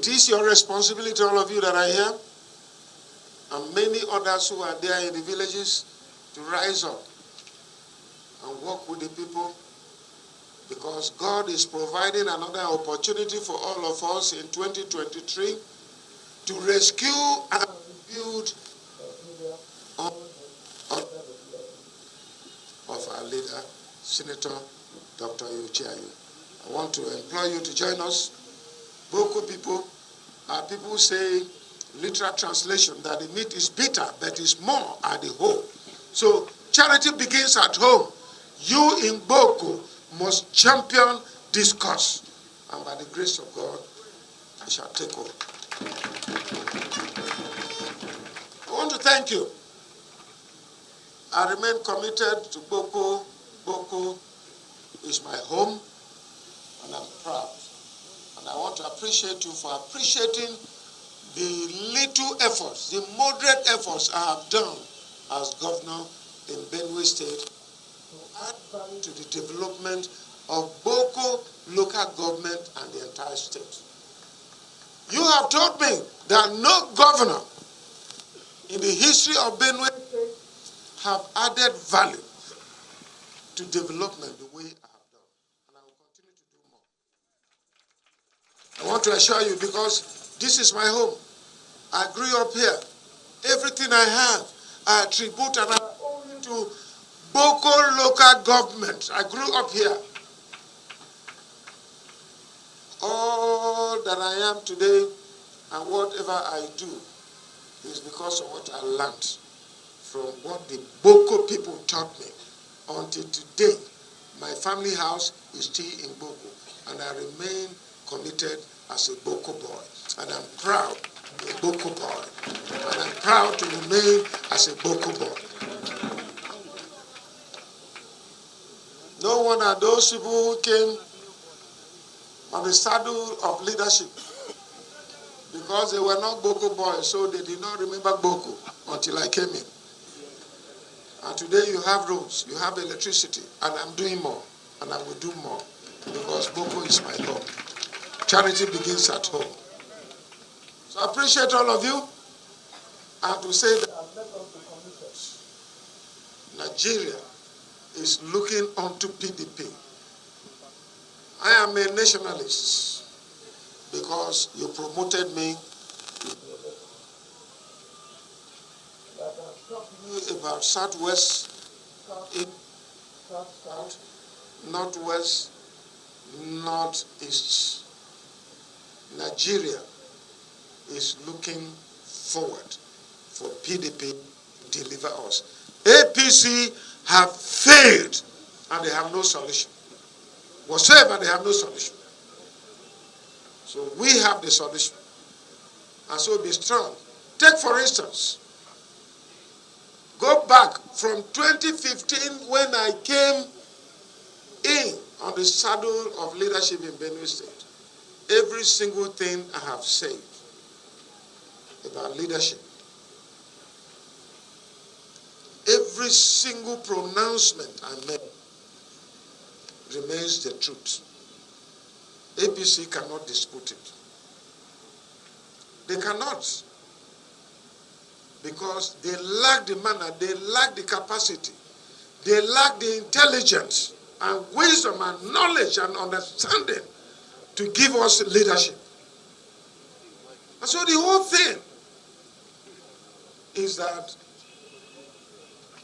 It is your responsibility, all of you that are here, and many others who are there in the villages, to rise up and work with the people, because God is providing another opportunity for all of us in 2023 to rescue and build of our leader, Senator Dr. Uchiayu. I want to implore you to join us. Boko people are people who say, literal translation, that the meat is bitter, but is more at the whole. So charity begins at home. You in Boko must champion this cause. And by the grace of God, I shall take over. I want to thank you. I remain committed to Boko. Boko is my home, and I'm proud. And I want to appreciate you for appreciating the little efforts, the moderate efforts I have done as governor in Benue State to add value to the development of Boko local government and the entire state. You have told me that no governor in the history of Benue State have added value to development the way I have done. And I will continue to do more. I want to assure you, because this is my home. I grew up here. Everything I have, I attribute and I owe it to Boko local government. I grew up here. All that I am today and whatever I do is because of what I learned from what the Boko people taught me. Until today, my family house is still in Boko, and I remain committed as a Boko boy. And I'm proud to be a Boko boy. And I'm proud to remain as a Boko boy. No one of those people who came on the saddle of leadership, because they were not Boko boys, so they did not remember Boko until I came in. And today you have roads, you have electricity, and I'm doing more, and I will do more, because Boko is my home. Charity begins at home. So I appreciate all of you, and to say that Nigeria is looking onto PDP. I am a nationalist because you promoted me. But I'm talking about Southwest, South, Northwest, Northeast. Nigeria is looking forward for PDP to deliver us. APC have failed and they have no solution. Whatsoever, they have no solution. So we have the solution. And so be strong. Take, for instance, go back from 2015 when I came in on the saddle of leadership in Benue State. Every single thing I have said about leadership, every single pronouncement I made remains the truth. APC cannot dispute it. They cannot, because they lack the manner, they lack the capacity, they lack the intelligence and wisdom and knowledge and understanding to give us leadership. And so the whole thing is that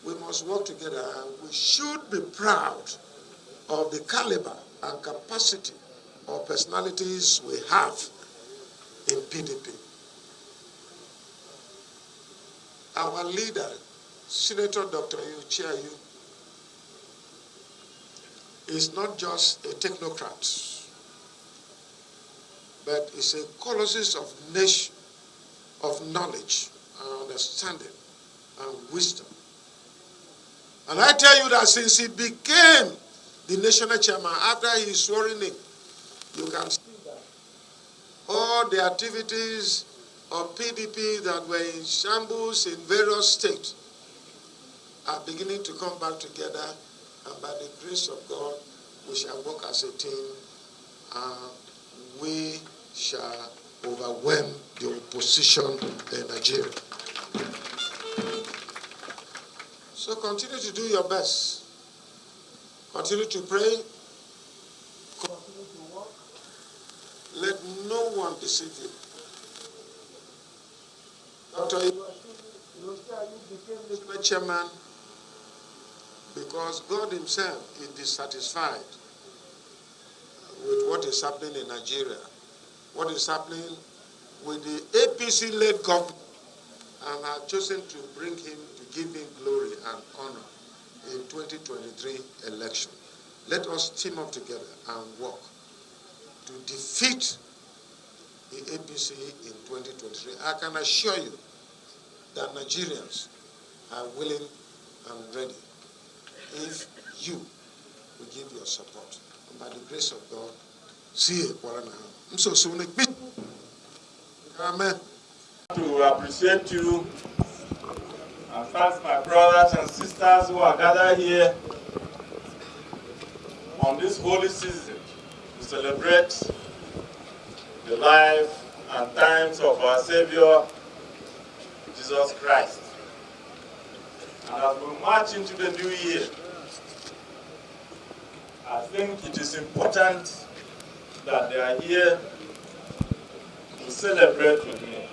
we must work together, and we should be proud of the caliber and capacity of personalities we have in PDP. Our leader, Senator Dr. Uchiayu, is not just a technocrat, but is a colossus of knowledge and understanding and wisdom. And I tell you that since he became the national chairman, after he swore in, you can see that all the activities of PDP that were in shambles in various states are beginning to come back together, and by the grace of God, we shall work as a team, and we shall overwhelm the opposition in Nigeria. So continue to do your best. Continue to pray. Continue to work. Let no one deceive you. Dr. Iwasu became the chairman because God himself is dissatisfied with what is happening in Nigeria, what is happening with the APC-led government, and have chosen to bring him, to give him glory and honor in 2023 election. Let us team up together and work to defeat the APC in 2023. I can assure you that Nigerians are willing and ready if you will give your support. And by the grace of God, see you. I'm so soon. Amen. To appreciate you and thank my brothers and sisters who are gathered here on this holy season to celebrate the life and times of our Savior, Jesus Christ. And as we march into the new year, I think it is important that they are here to celebrate with me.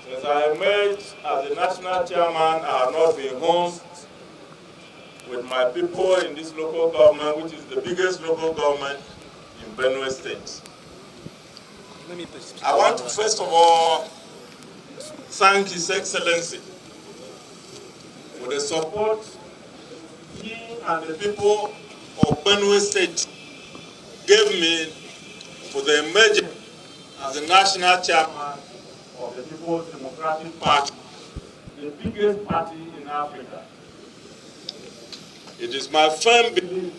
Since I emerged as the national chairman, I have not been home with my people in this local government, which is the biggest local government in Benue State. I want to first of all thank His Excellency for the support he and the people of Benue State gave me for the emergence as the national chairman of the People's Democratic Party, the biggest party in Africa. It is my firm belief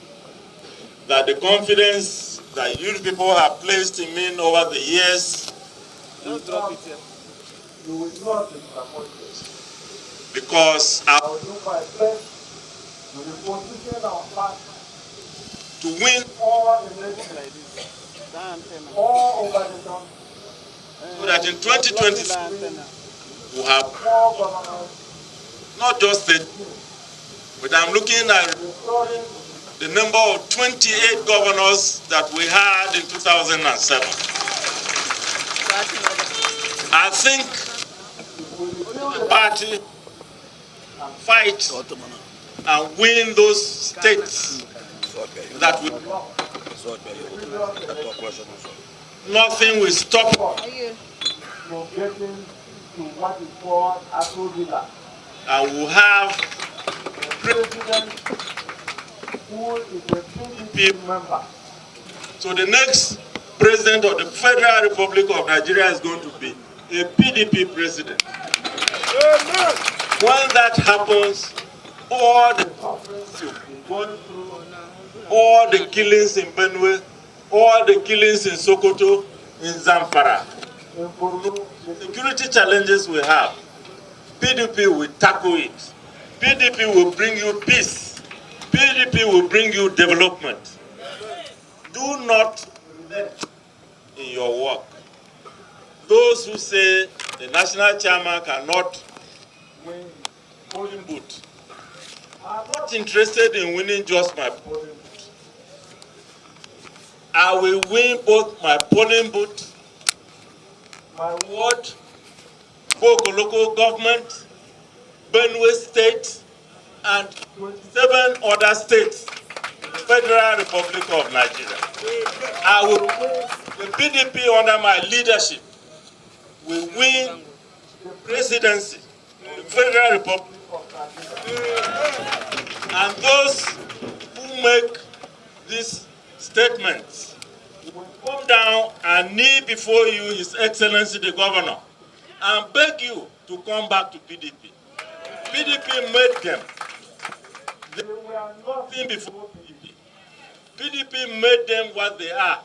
that the confidence that you people have placed in me over the years, you will not be disappointed. Because I will do my best to reposition our party to win all elections, all over the country, so that in 2023 we have more governors, not just the, but I'm looking at restoring the number of 28 governors that we had in 2007. I think the party fight and win those states that we, nothing will stop us from getting to what is called Asovila. And we'll have a president who is a PDP member. So the next president of the Federal Republic of Nigeria is going to be a PDP president. Amen. When that happens, all the sufferings you've been going through, all the killings in Benue, all the killings in Sokoto, in Zamfara, in Borno, the security challenges we have, PDP will tackle it. PDP will bring you peace. PDP will bring you development. Do not relent in your work. Those who say the national chairman cannot win polling booth are not interested in winning just my polling booth. I will win both my polling booth, my ward, Boko local government, Benue State, and 27 other states in the Federal Republic of Nigeria. I will win the PDP under my leadership. We win the presidency in the Federal Republic of Nigeria. And those who make these statements will come down and kneel before you, His Excellency the Governor, and beg you to come back to PDP. PDP made them. They were nothing before PDP. PDP made them what they are.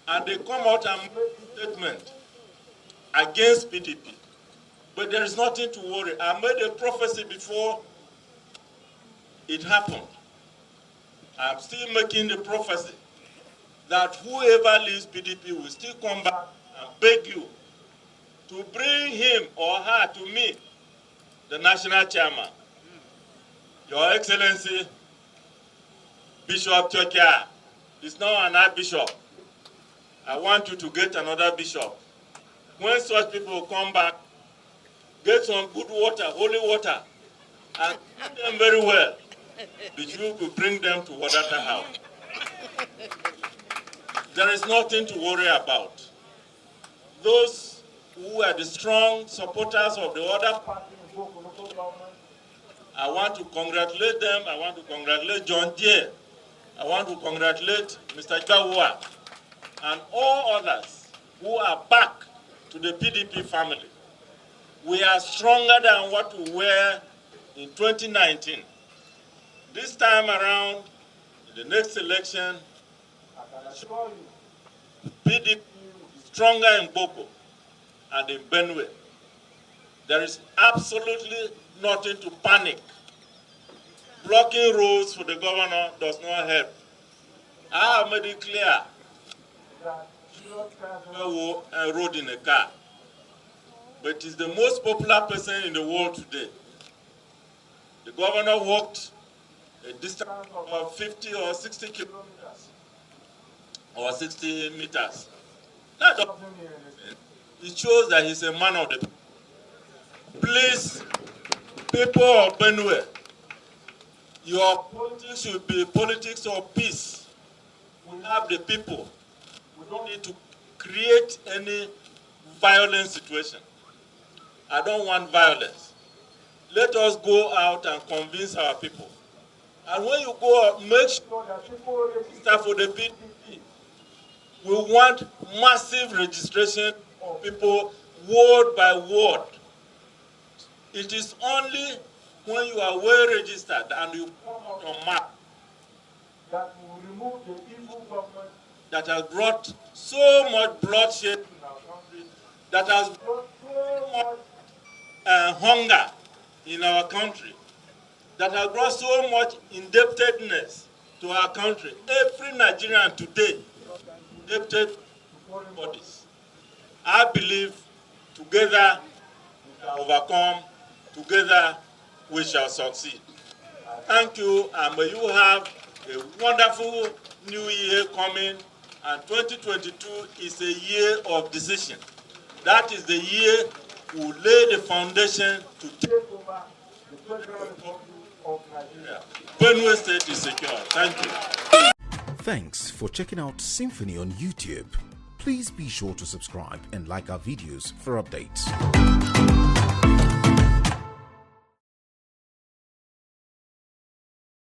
And they come out and make a statement against PDP. But there is nothing to worry. I made a prophecy before it happened. I'm still making the prophecy that whoever leaves PDP will still come back and beg you to bring him or her to me, the national chairman. Your Excellency, Bishop Chokia is now an archbishop. I want you to get another bishop. When such people come back, get some good water, holy water, and treat them very well. But you will bring them to Wadata House. There is nothing to worry about. Those who are the strong supporters of the other party in local government, I want to congratulate them. I want to congratulate John Jay. I want to congratulate Mr. Jawua and all others who are back to the PDP family. We are stronger than what we were in 2019. This time around, in the next election, I can assure you, PDP is stronger in Boko and in Benue. There is absolutely nothing to panic. Blocking roads for the governor does not help. I have made it clear that you don't enroll in a car, but he's the most popular person in the world today. The governor walked a distance of about 50 or 60 kilometers or 60 meters. That doesn't mean anything. It shows that he's a man of the people. Please, people of Benue, your politics should be politics of peace. We have the people. We don't need to create any violent situation. I don't want violence. Let us go out and convince our people. And when you go out, make sure that people register for the PDP. We want massive registration of people word by word. It is only when you are well registered and you come out on map that will remove the evil government that has brought so much bloodshed in our country, that has brought so much hunger in our country, that has brought so much indebtedness to our country. Every Nigerian today is indebted to foreign bodies. I believe together we can overcome, together we shall succeed. Thank you, and may you have a wonderful new year coming, and 2022 is a year of decision. That is the year we will lay the foundation to take over the Federal Republic of Nigeria. Benue State is secure. Thank you. Thanks for checking out Symphony on YouTube. Please be sure to subscribe and like our videos for updates.